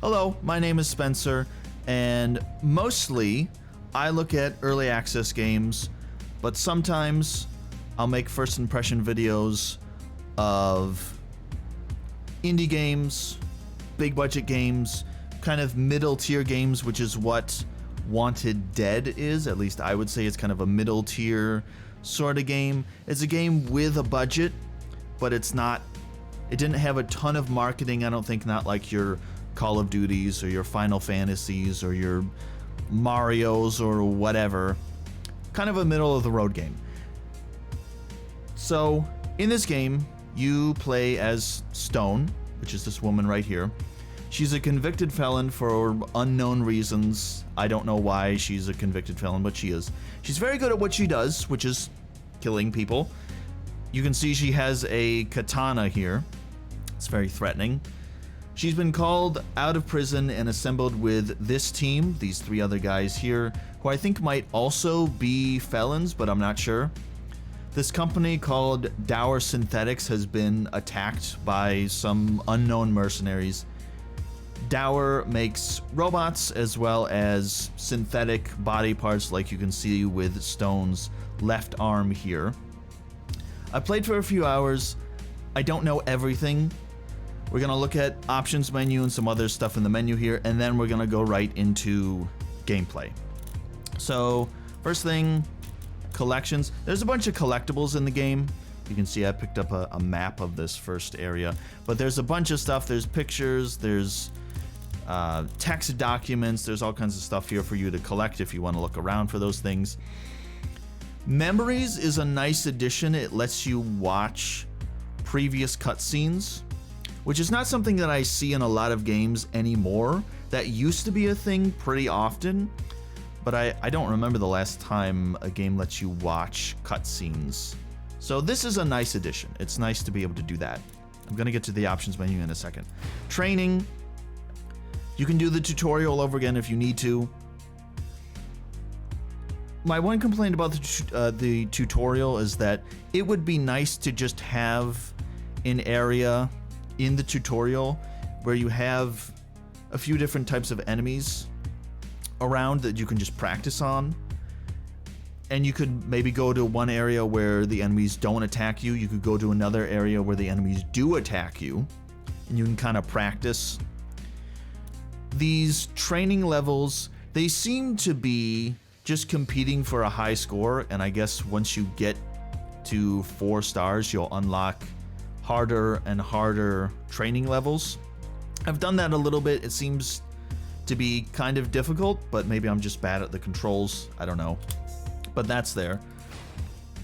Hello, my name is Spencer, and mostly I look at early access games, but sometimes I'll make first impression videos of indie games, big budget games, kind of middle tier games, which is what Wanted Dead is. At least I would say it's kind of a middle tier sort of game. It's a game with a budget, but it didn't have a ton of marketing. I don't think, not like your Call of Duties or your Final Fantasies or your Marios or whatever. Kind of a middle of the road game. So in this game, you play as Stone, which is this woman right here. She's a convicted felon for unknown reasons. I don't know why she's a convicted felon, but she is. She's very good at what she does, which is killing people. You can see she has a katana here. It's very threatening. She's been called out of prison and assembled with this team, these three other guys here, who I think might also be felons, but I'm not sure. This company called Dower Synthetics has been attacked by some unknown mercenaries. Dower makes robots as well as synthetic body parts, like you can see with Stone's left arm here. I played for a few hours. I don't know everything. We're gonna look at options menu and some other stuff in the menu here, and then we're gonna go right into gameplay. So first thing, collections. There's a bunch of collectibles in the game. You can see I picked up a map of this first area, but there's a bunch of stuff. There's pictures, there's text documents, there's all kinds of stuff here for you to collect if you want to look around for those things. Memories is a nice addition. It lets you watch previous cutscenes, which is not something that I see in a lot of games anymore. That used to be a thing pretty often, but I don't remember the last time a game lets you watch cutscenes. So this is a nice addition. It's nice to be able to do that. I'm gonna get to the options menu in a second. Training. You can do the tutorial over again if you need to. My one complaint about the tutorial is that it would be nice to just have an area in the tutorial where you have a few different types of enemies around that you can just practice on. And you could maybe go to one area where the enemies don't attack you. You could go to another area where the enemies do attack you, and you can kind of practice. These training levels, they seem to be just competing for a high score, and I guess once you get to 4 stars, you'll unlock harder and harder training levels. I've done that a little bit. It seems to be kind of difficult, but maybe I'm just bad at the controls. I don't know. But that's there.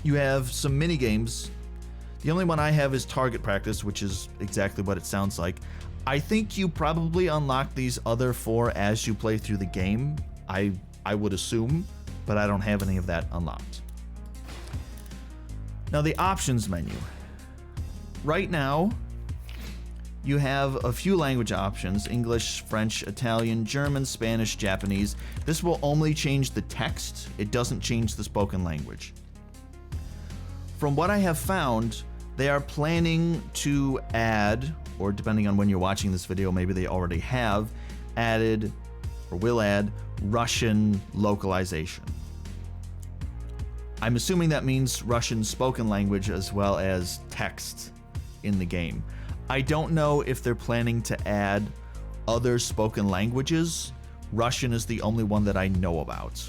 You have some mini games. The only one I have is target practice, which is exactly what it sounds like. I think you probably unlock these other 4 as you play through the game. I would assume, but I don't have any of that unlocked. Now the options menu. Right now, you have a few language options: English, French, Italian, German, Spanish, Japanese. This will only change the text. It doesn't change the spoken language. From what I have found, they are planning to add, or depending on when you're watching this video, maybe they already have added or will add Russian localization. I'm assuming that means Russian spoken language as well as text in the game. I don't know if they're planning to add other spoken languages. Russian is the only one that I know about.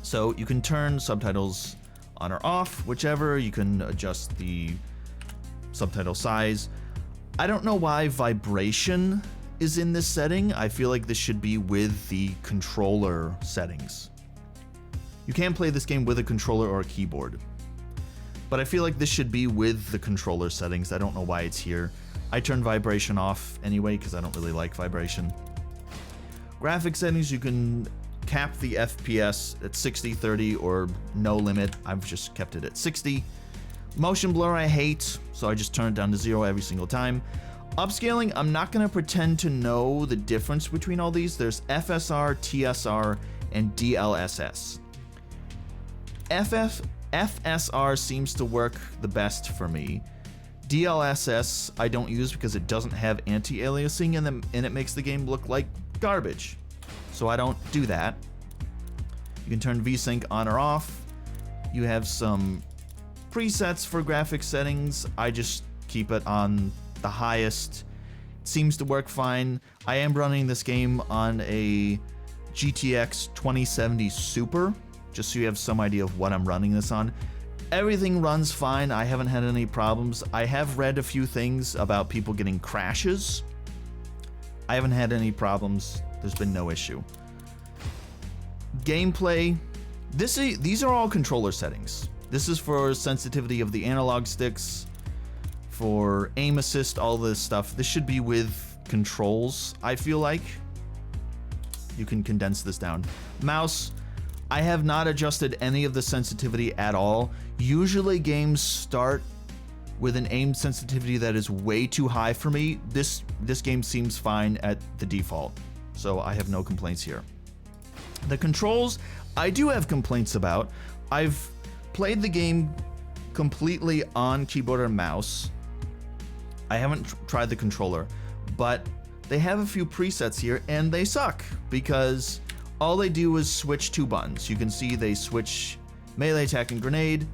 So you can turn subtitles on or off, whichever. You can adjust the subtitle size. I don't know why vibration is in this setting. I feel like this should be with the controller settings. You can play this game with a controller or a keyboard, but I feel like this should be with the controller settings. I don't know why it's here. I turn vibration off anyway because I don't really like vibration. Graphic settings, you can cap the FPS at 60, 30, or no limit. I've just kept it at 60. Motion blur I hate, so I just turn it down to 0 every single time. Upscaling, I'm not going to pretend to know the difference between all these. There's FSR, TSR, and DLSS. FSR seems to work the best for me. DLSS I don't use because it doesn't have anti-aliasing and it makes the game look like garbage. So I don't do that. You can turn VSync on or off. You have some presets for graphics settings. I just keep it on the highest. It seems to work fine. I am running this game on a GTX 2070 Super, just so you have some idea of what I'm running this on. Everything runs fine. I haven't had any problems. I have read a few things about people getting crashes. I haven't had any problems. There's been no issue. Gameplay. These are all controller settings. This is for sensitivity of the analog sticks, for aim assist, all this stuff. This should be with controls, I feel like. You can condense this down. Mouse. I have not adjusted any of the sensitivity at all. Usually games start with an aim sensitivity that is way too high for me. This game seems fine at the default, so I have no complaints here. The controls, I do have complaints about. I've played the game completely on keyboard and mouse. I haven't tried the controller, but they have a few presets here and they suck because all they do is switch two buttons. You can see they switch melee attack and grenade,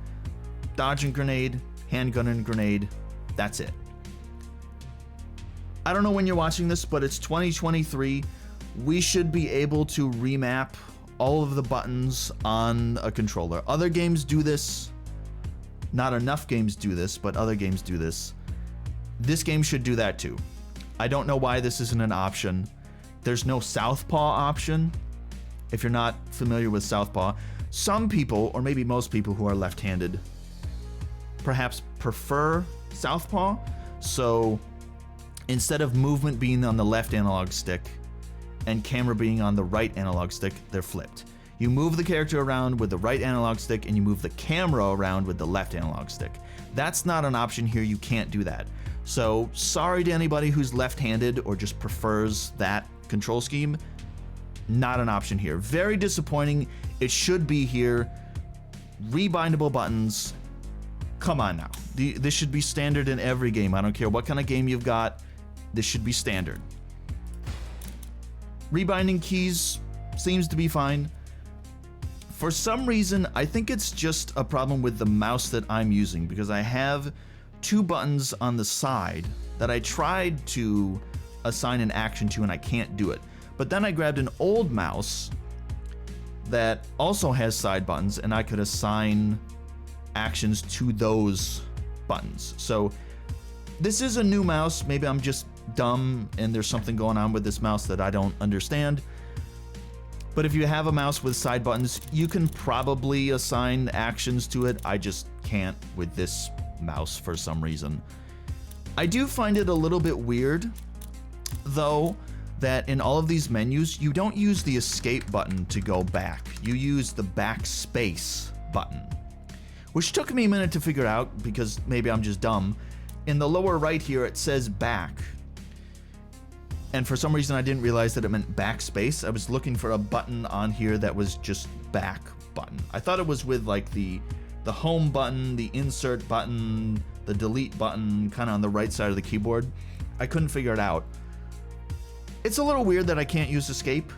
dodge and grenade, handgun and grenade. That's it. I don't know when you're watching this, but it's 2023. We should be able to remap all of the buttons on a controller. Other games do this. Not enough games do this, but other games do this. This game should do that too. I don't know why this isn't an option. There's no southpaw option. If you're not familiar with southpaw, some people, or maybe most people who are left-handed, perhaps prefer southpaw. So instead of movement being on the left analog stick and camera being on the right analog stick, they're flipped. You move the character around with the right analog stick and you move the camera around with the left analog stick. That's not an option here. You can't do that. So sorry to anybody who's left-handed or just prefers that control scheme. Not an option here. Very disappointing. It should be here. Rebindable buttons. Come on now. This should be standard in every game. I don't care what kind of game you've got. This should be standard. Rebinding keys seems to be fine. For some reason, I think it's just a problem with the mouse that I'm using because I have two buttons on the side that I tried to assign an action to and I can't do it. But then I grabbed an old mouse that also has side buttons and I could assign actions to those buttons. So this is a new mouse. Maybe I'm just dumb and there's something going on with this mouse that I don't understand. But if you have a mouse with side buttons, you can probably assign actions to it. I just can't with this mouse for some reason. I do find it a little bit weird, though, that in all of these menus, you don't use the escape button to go back. You use the backspace button, which took me a minute to figure out because maybe I'm just dumb. In the lower right here, it says back. And for some reason, I didn't realize that it meant backspace. I was looking for a button on here that was just back button. I thought it was with like the home button, the insert button, the delete button, kind of on the right side of the keyboard. I couldn't figure it out. It's a little weird that I can't use escape,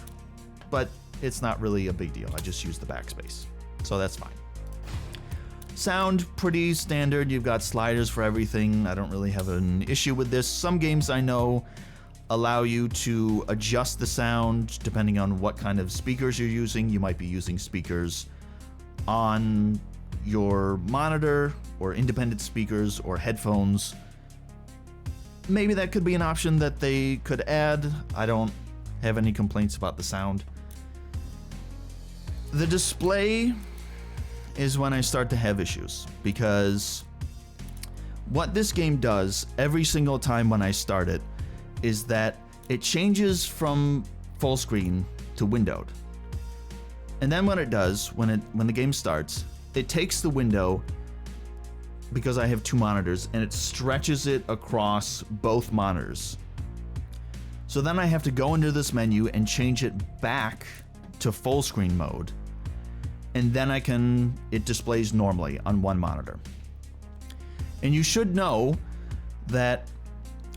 but it's not really a big deal. I just use the backspace, so that's fine. Sound, pretty standard. You've got sliders for everything. I don't really have an issue with this. Some games I know allow you to adjust the sound depending on what kind of speakers you're using. You might be using speakers on your monitor or independent speakers or headphones. Maybe that could be an option that they could add. I don't have any complaints about the sound. The display is when I start to have issues, because what this game does every single time when I start it is that it changes from full screen to windowed. And then what it does when the game starts, it takes the window, because I have two monitors, and it stretches it across both monitors. So then I have to go into this menu and change it back to full screen mode. And then it displays normally on one monitor. And you should know that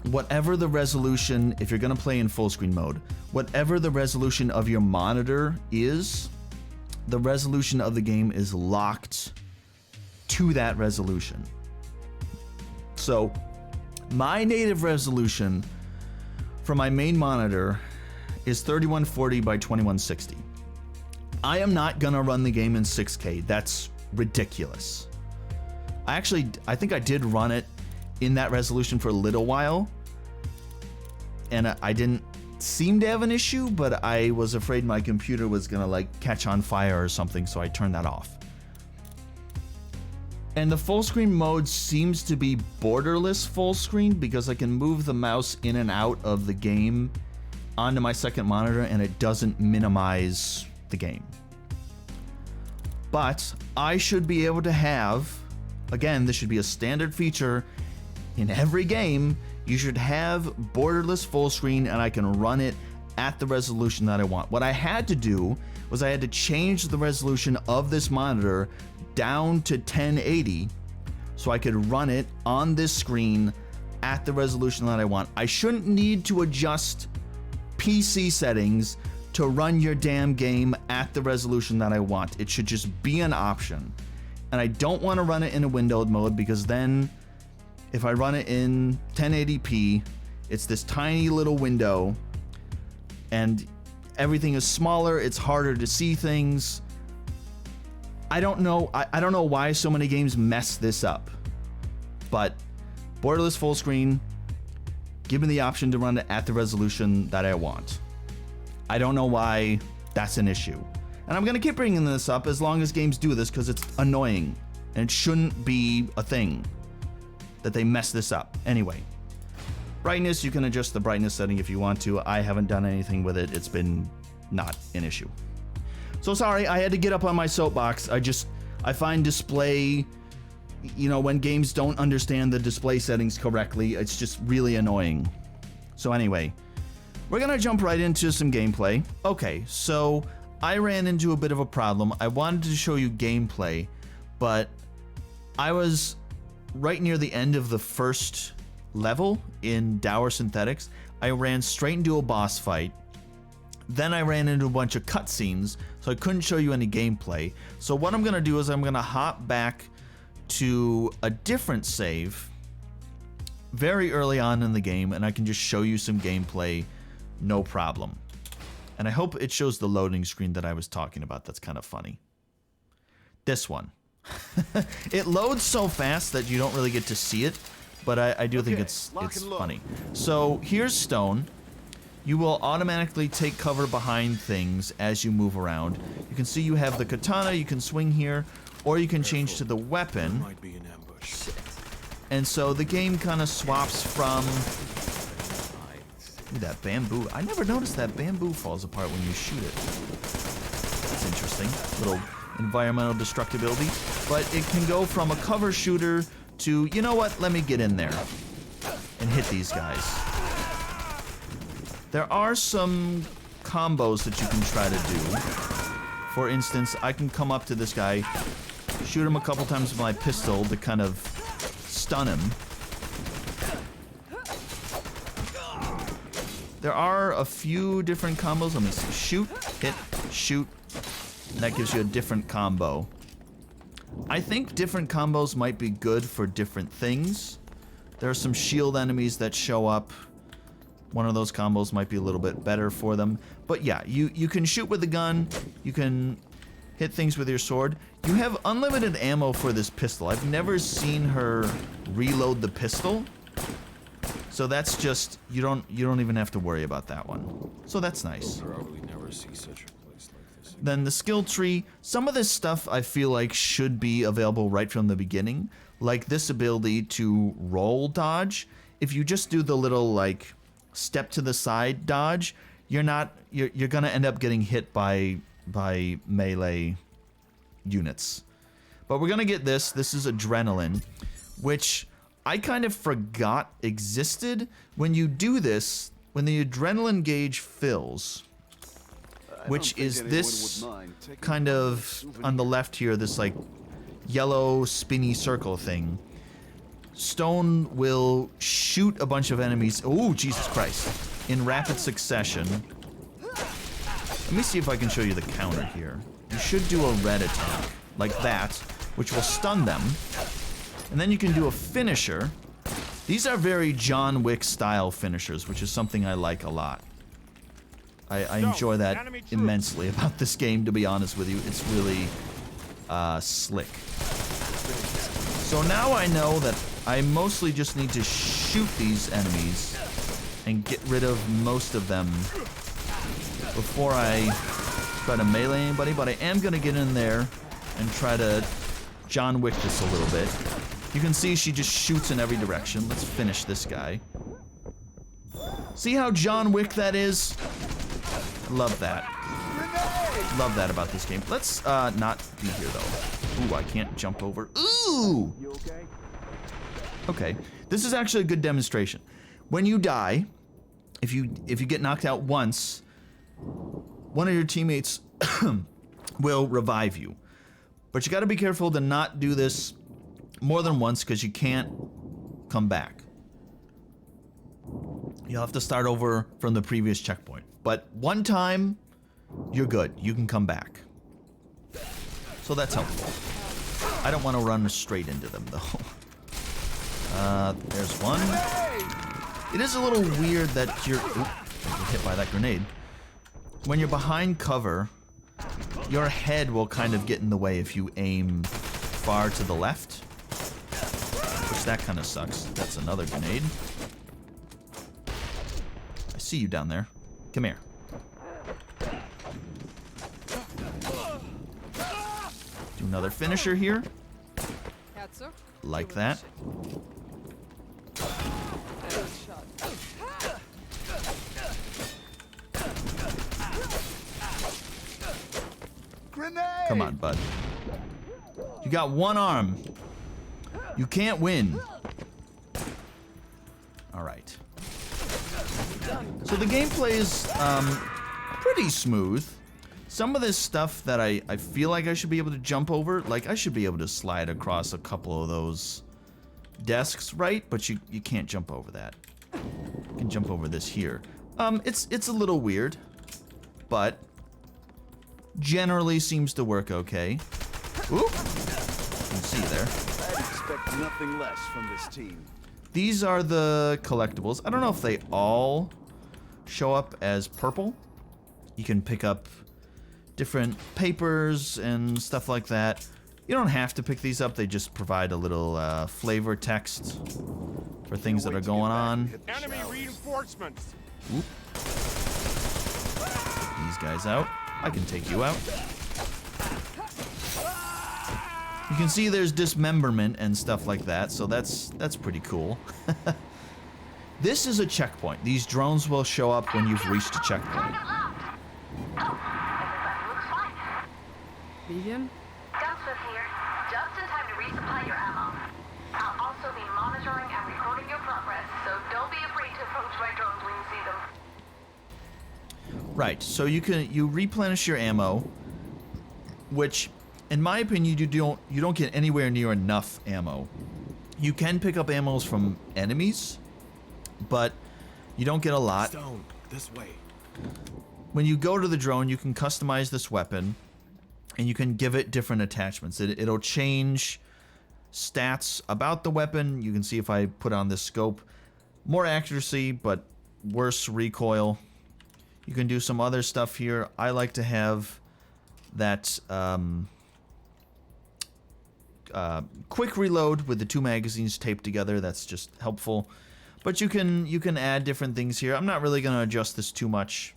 whatever the resolution, if you're going to play in full screen mode, whatever the resolution of your monitor is, the resolution of the game is locked to that resolution. So my native resolution for my main monitor is 3140 by 2160. I am not gonna run the game in 6K. That's ridiculous. I think I did run it in that resolution for a little while, and I didn't seem to have an issue, but I was afraid my computer was gonna like catch on fire or something, so I turned that off. And the full screen mode seems to be borderless full screen because I can move the mouse in and out of the game onto my second monitor and it doesn't minimize the game. But I should be able to have, again, this should be a standard feature in every game, you should have borderless full screen and I can run it at the resolution that I want. What I had to do was I had to change the resolution of this monitor down to 1080 so I could run it on this screen at the resolution that I want. I shouldn't need to adjust PC settings to run your damn game at the resolution that I want. It should just be an option. And I don't want to run it in a windowed mode because then if I run it in 1080p, it's this tiny little window and everything is smaller, it's harder to see things. I don't know why so many games mess this up, but borderless full screen, give me the option to run it at the resolution that I want. I don't know why that's an issue. And I'm gonna keep bringing this up as long as games do this because it's annoying and it shouldn't be a thing that they mess this up. Anyway, brightness, you can adjust the brightness setting if you want to. I haven't done anything with it. It's been not an issue. So sorry, I had to get up on my soapbox. I find display, when games don't understand the display settings correctly, it's just really annoying. So anyway, we're gonna jump right into some gameplay. Okay, so I ran into a bit of a problem. I wanted to show you gameplay, but I was right near the end of the first level in Dour Synthetics. I ran straight into a boss fight. Then I ran into a bunch of cutscenes, so I couldn't show you any gameplay. So what I'm gonna do is I'm gonna hop back to a different save very early on in the game, and I can just show you some gameplay, no problem. And I hope it shows the loading screen that I was talking about. That's kind of funny. This one. It loads so fast that you don't really get to see it, but I do think it's funny. So here's Stone. You will automatically take cover behind things as you move around. You can see you have the katana, you can swing here, or you can change to the weapon. And so the game kind of swaps from... Look at that bamboo. I never noticed that bamboo falls apart when you shoot it. That's interesting. Little environmental destructibility. But it can go from a cover shooter to, you know what, let me get in there and hit these guys. There are some combos that you can try to do. For instance, I can come up to this guy, shoot him a couple times with my pistol to kind of stun him. There are a few different combos. Let me see. Shoot, hit, shoot. And that gives you a different combo. I think different combos might be good for different things. There are some shield enemies that show up. One of those combos might be a little bit better for them. But yeah, you can shoot with the gun. You can hit things with your sword. You have unlimited ammo for this pistol. I've never seen her reload the pistol. So that's just, you don't even have to worry about that one. So that's nice. We'll probably never see such a place like this. Then the skill tree, some of this stuff I feel like should be available right from the beginning. Like this ability to roll dodge. If you just do the little like step to the side dodge, you're gonna end up getting hit by melee units. But we're gonna get this. This is adrenaline, which I kind of forgot existed. When you do this, when the adrenaline gauge fills, which is this kind of on the left here, this like yellow spinny circle thing. Stone will shoot a bunch of enemies. Oh, Jesus Christ. In rapid succession. Let me see if I can show you the counter here. You should do a red attack, like that, which will stun them. And then you can do a finisher. These are very John Wick style finishers, which is something I like a lot. I enjoy that immensely about this game, to be honest with you. It's really slick. So now I know that I mostly just need to shoot these enemies and get rid of most of them before I try to melee anybody, but I am going to get in there and try to John Wick this a little bit. You can see she just shoots in every direction. Let's finish this guy. See how John Wick that is? Love that. Love that about this game. Let's not be here though. Ooh, I can't jump over. Ooh! Okay, this is actually a good demonstration. When you die, if you get knocked out once, one of your teammates will revive you. But you gotta be careful to not do this more than once because you can't come back. You'll have to start over from the previous checkpoint. But one time, you're good. You can come back. So that's helpful. I don't want to run straight into them though. There's one. It is a little weird that you're hit by that grenade. When you're behind cover, your head will kind of get in the way if you aim far to the left. Which that kind of sucks. That's another grenade. I see you down there. Come here. Do another finisher here. Like that. Come on, bud. You got one arm. You can't win. All right. So the gameplay is pretty smooth. Some of this stuff that I feel like I should be able to jump over, like I should be able to slide across a couple of those desks, right? But you can't jump over that. You can jump over this here. It's a little weird, but generally seems to work okay. Oop! You can see there. I expect nothing less from this team. These are the collectibles. I don't know if they all show up as purple. You can pick up different papers and stuff like that. You don't have to pick these up. They just provide a little flavor text for things that are going on. Enemy reinforcements. Oop. Take these guys out. I can take you out. You can see there's dismemberment and stuff like that, so that's pretty cool. This is a checkpoint. These drones will show up when you've reached a checkpoint. Vivian? Gunsmith here. Just in time to resupply your ammo. I'll also be monitoring and recording your progress, so don't be afraid to approach my drones when you see them. Right, so you replenish your ammo, which, in my opinion, you don't get anywhere near enough ammo. You can pick up ammos from enemies, but you don't get a lot. Stone, this way. When you go to the drone, you can customize this weapon, and you can give it different attachments. It'll change stats about the weapon. You can see if I put on this scope, more accuracy, but worse recoil. You can do some other stuff here. I like to have that quick reload with the two magazines taped together. That's just helpful. But you can add different things here. I'm not really going to adjust this too much.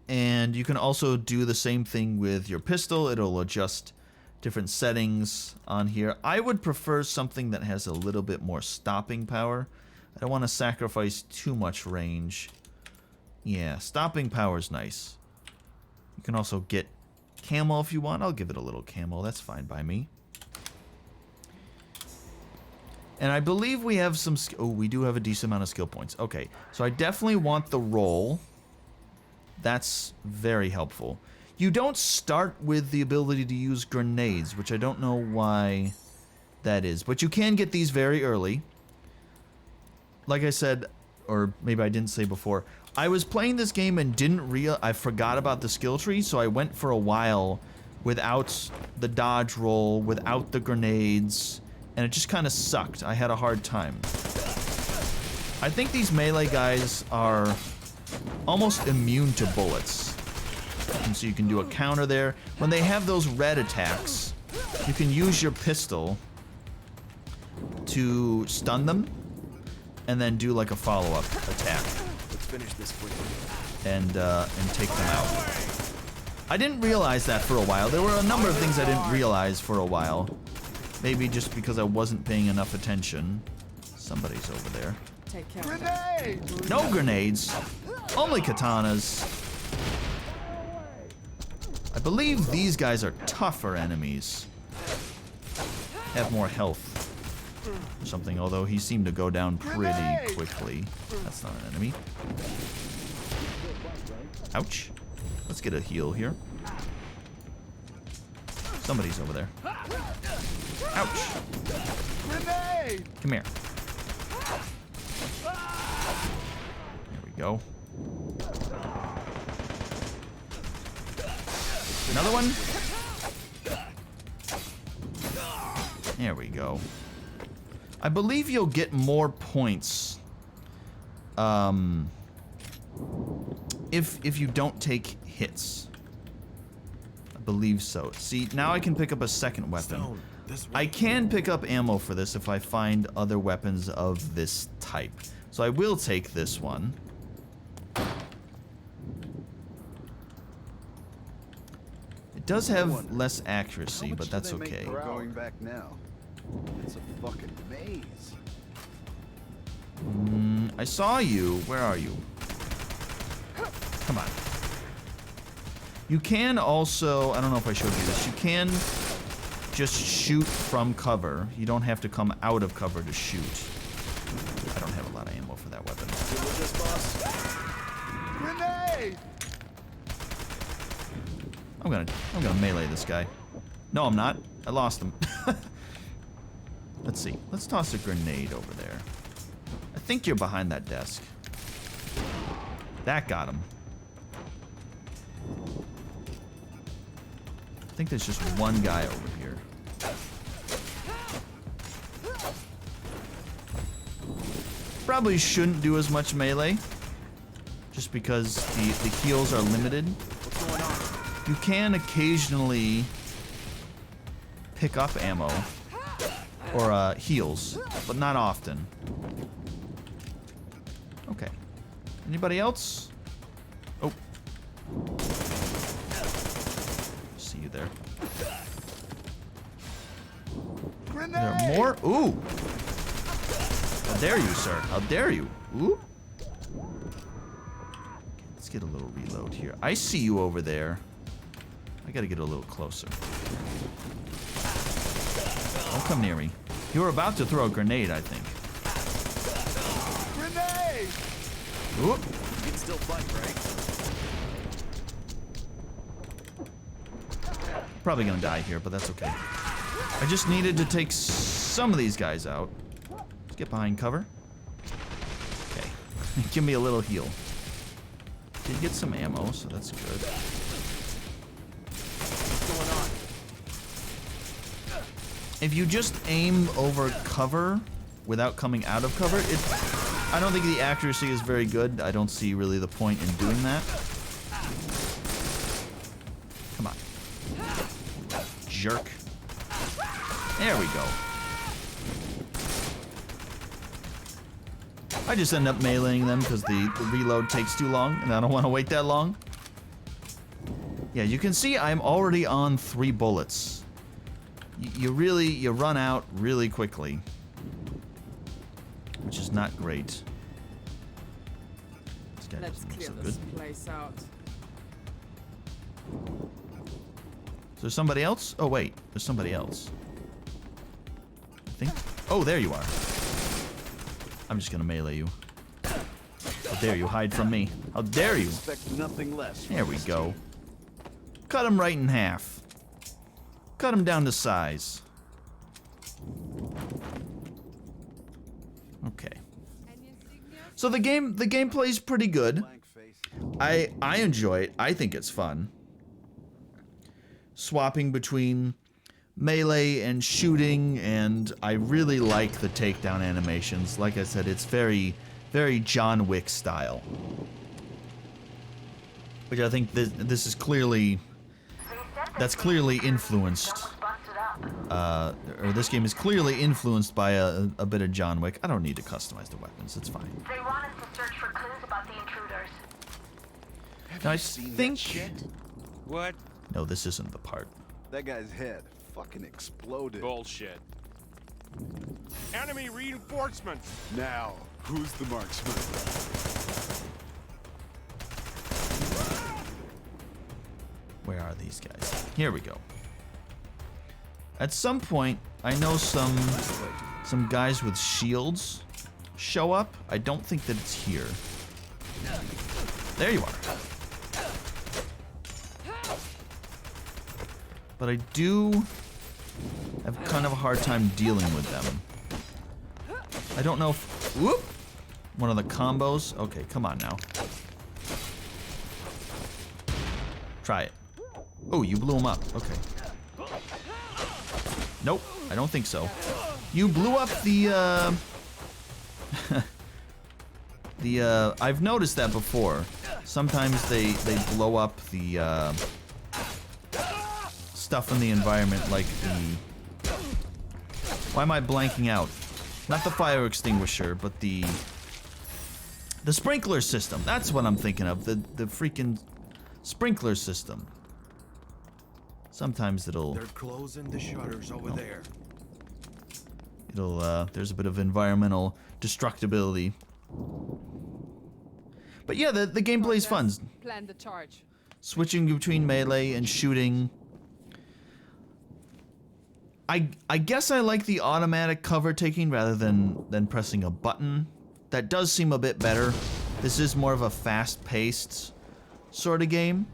And you can also do the same thing with your pistol. It'll adjust different settings on here. I would prefer something that has a little bit more stopping power. I don't want to sacrifice too much range. Yeah, stopping power is nice. You can also get camo if you want. I'll give it a little camo. That's fine by me. And I believe we have some... Oh, we do have a decent amount of skill points. Okay, so I definitely want the roll. That's very helpful. You don't start with the ability to use grenades, which I don't know why that is. But you can get these very early. Like I said, or maybe I didn't say before, I was playing this game and I forgot about the skill tree, so I went for a while without the dodge roll, without the grenades, and it just kind of sucked. I had a hard time. I think these melee guys are almost immune to bullets. And so you can do a counter there. When they have those red attacks, you can use your pistol to stun them and then do like a follow-up attack. Let's finish this quickly. And take them out. I didn't realize that for a while. There were a number of things I didn't realize for a while. Maybe just because I wasn't paying enough attention. Somebody's over there. Take care. Grenade! No grenades. Only katanas. I believe these guys are tougher enemies. Have more health. Or something, although he seemed to go down pretty quickly. That's not an enemy. Ouch. Let's get a heal here. Somebody's over there. Ouch. Grenade! Come here. There we go. Another one. There we go. I believe you'll get more points if you don't take hits. I believe so. See, now I can pick up a second weapon. Stone, this way. I can pick up ammo for this if I find other weapons of this type. So I will take this one. It does have less accuracy, but that's okay. Going back now. It's a fucking maze. I saw you. Where are you? Come on. You can also, I don't know if I showed you this, you can just shoot from cover. You don't have to come out of cover to shoot. I don't have a lot of ammo for that weapon. Good with this, boss? Grenade! I'm gonna melee this guy. No, I'm not. I lost him. Let's see. Let's toss a grenade over there. I think you're behind that desk. That got him. I think there's just one guy over here. Probably shouldn't do as much melee, just because the heals are limited. What's going on? You can occasionally pick up ammo or heals, but not often. Okay. Anybody else? Oh. See you there. Grenade! There are more? Ooh. How dare you, sir? How dare you? Ooh. Okay, let's get a little reload here. I see you over there. I gotta get a little closer. Don't come near me. You were about to throw a grenade, I think. Grenade! Ooh. You can still fight, right? Probably gonna die here, but that's okay. I just needed to take some of these guys out. Let's get behind cover. Okay. Give me a little heal. Did get some ammo, so that's good. What's going on? If you just aim over cover without coming out of cover, I don't think the accuracy is very good. I don't see really the point in doing that. Come on. Jerk. There we go. I just end up meleeing them because the reload takes too long and I don't want to wait that long. Yeah, you can see I'm already on 3 bullets. You run out really quickly, which is not great. This guy Let's doesn't look clear so this good. place out. Is there somebody else? Oh wait, there's somebody else. I think. Oh, there you are. I'm just gonna melee you. How dare you hide from me? How dare you? Expect nothing less. from There we this go. team. Cut him right in half. Cut him down to size. Okay. So the gameplay is pretty good. Blank face. I enjoy it. I think it's fun. Swapping between melee and shooting, and I really like the takedown animations. Like I said, it's very, very John Wick style. Which I think this is clearly, that's clearly influenced, or this game is clearly influenced by a bit of John Wick. I don't need to customize the weapons, it's fine. They want us to search for clues about the intruders. Now I Seen that think, shit? What? no, this isn't the part. That guy's head fucking exploded. Bullshit. Enemy reinforcements. Now, who's the marksman? Where are these guys? Here we go. At some point, I know some guys with shields show up. I don't think that it's here. There you are. But I do have kind of a hard time dealing with them. I don't know if... Whoop! One of the combos. Okay, come on now. Try it. Oh, you blew him up. Okay. Nope, I don't think so. You blew up the, I've noticed that before. Sometimes they blow up the, stuff in the environment, like the... Why am I blanking out? Not the fire extinguisher, but the sprinkler system. That's what I'm thinking of. The freaking sprinkler system. Sometimes it'll... They're closing the shutters over there. There's a bit of environmental destructibility. But yeah, the gameplay's fun. Plan the charge. Switching between melee and shooting. I guess I like the automatic cover taking rather than pressing a button. That does seem a bit better. This is more of a fast-paced sort of game,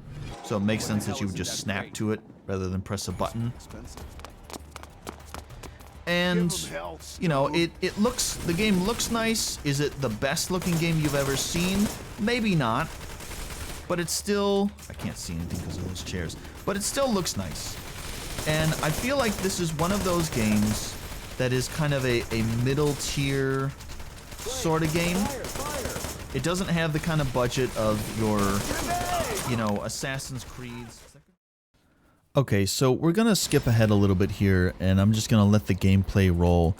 so it makes sense that you would just snap to it rather than press a button. Expensive. And Give 'em hell, you know, the game looks nice. Is it the best looking game you've ever seen? Maybe not. But it's still, I can't see anything because of those chairs, but it still looks nice. And I feel like this is one of those games that is kind of a middle tier sort of game. It doesn't have the kind of budget of your, you know, Assassin's Creeds. Okay, so we're gonna skip ahead a little bit here, and I'm just gonna let the gameplay roll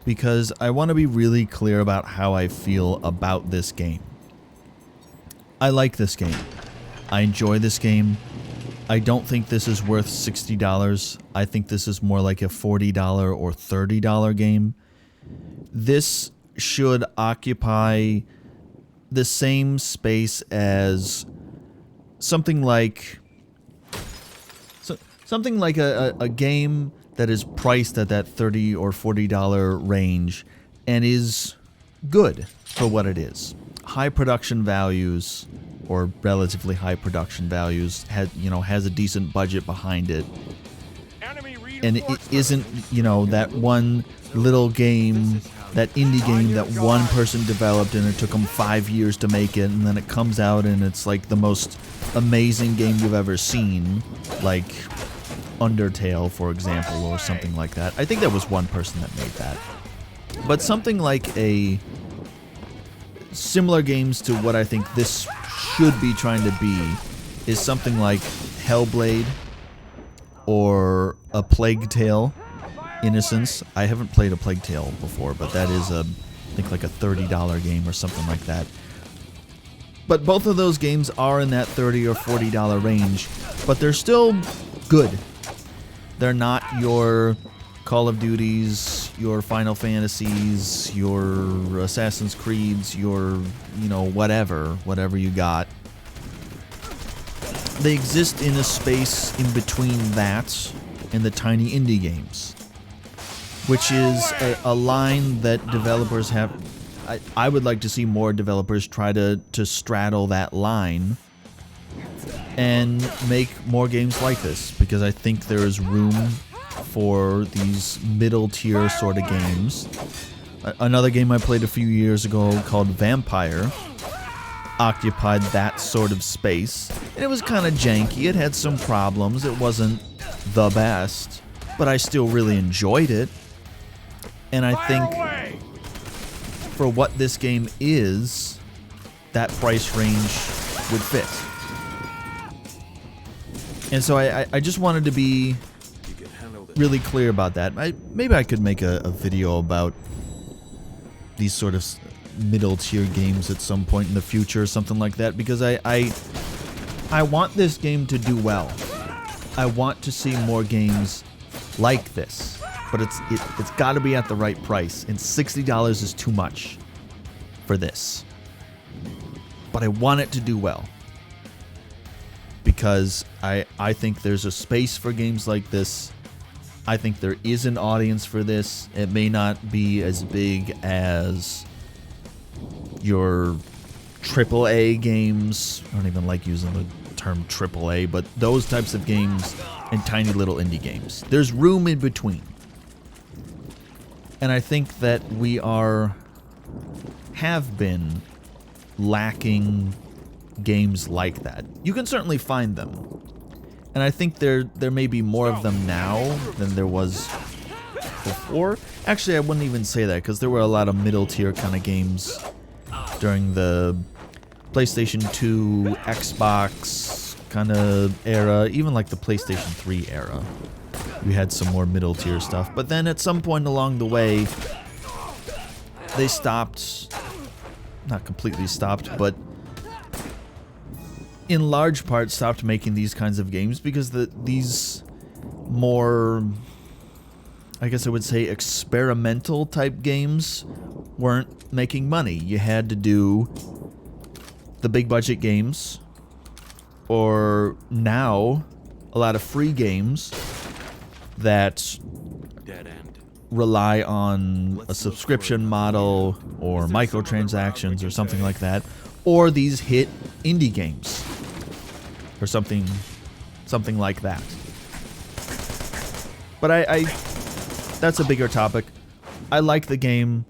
because I want to be really clear about how I feel about this game. I like this game. I enjoy this game. I don't think this is worth $60. I think this is more like a $40 or $30 game. This should occupy the same space as something like a game that is priced at that $30 or $40 range and is good for what it is. High production values, or relatively high production values, has a decent budget behind it, and it isn't, you know, that one little game, that indie game that one person developed and it took them 5 years to make it, and then it comes out and it's like the most amazing game you've ever seen, like Undertale, for example, or something like that. I think there was one person that made that. But something like a similar games to what I think this should be trying to be is something like Hellblade or a Plague Tale: Innocence. I haven't played a Plague Tale before, but that is I think like a $30 game or something like that. But both of those games are in that $30 or $40 range, but they're still good. They're not your Call of Duties, your Final Fantasies, your Assassin's Creeds, your, you know, whatever you got. They exist in a space in between that and the tiny indie games, which is a line that developers have. I would like to see more developers try to straddle that line and make more games like this, because I think there is room for these middle tier sort of games Another game I played a few years ago called Vampire occupied that sort of space. And it was kind of janky. It had some problems. It wasn't the best, but I still really enjoyed it. And I think for what this game is, that price range would fit. And so I just wanted to be really clear about that. Maybe I could make a video about these sort of middle tier games at some point in the future or something like that, because I want this game to do well. I want to see more games like this, but it's got to be at the right price, and $60 is too much for this. But I want it to do well, because I think there's a space for games like this. I think there is an audience for this. It may not be as big as your AAA games. I don't even like using the term AAA, but those types of games and tiny little indie games. There's room in between. And I think that we have been lacking games like that. You can certainly find them. And I think there may be more of them now than there was before. Actually, I wouldn't even say that, because there were a lot of middle tier kind of games during the PlayStation 2, Xbox kind of era, even like the PlayStation 3 era. We had some more middle tier stuff. But then at some point along the way, they stopped, not completely stopped, but in large part stopped making these kinds of games, because these more, I guess I would say, experimental type games weren't making money. You had to do the big budget games, or now a lot of free games that rely on a subscription model or microtransactions or something like that, or these hit indie games or something like that. But I that's a bigger topic. I like the game.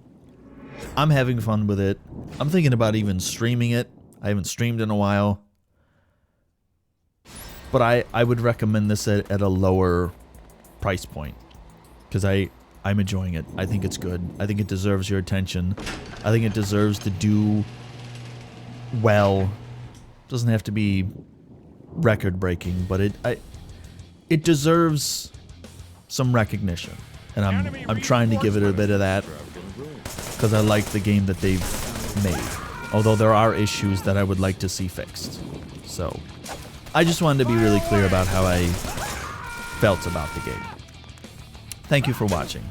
I'm having fun with it. I'm thinking about even streaming it. I haven't streamed in a while. But I would recommend this at a lower price point, because I'm enjoying it. I think it's good. I think it deserves your attention. I think it deserves to do well. It doesn't have to be record-breaking, but it deserves some recognition, and I'm trying to give it a bit of that, because I like the game that they've made, although there are issues that I would like to see fixed. So I just wanted to be really clear about how I felt about the game. Thank you for watching.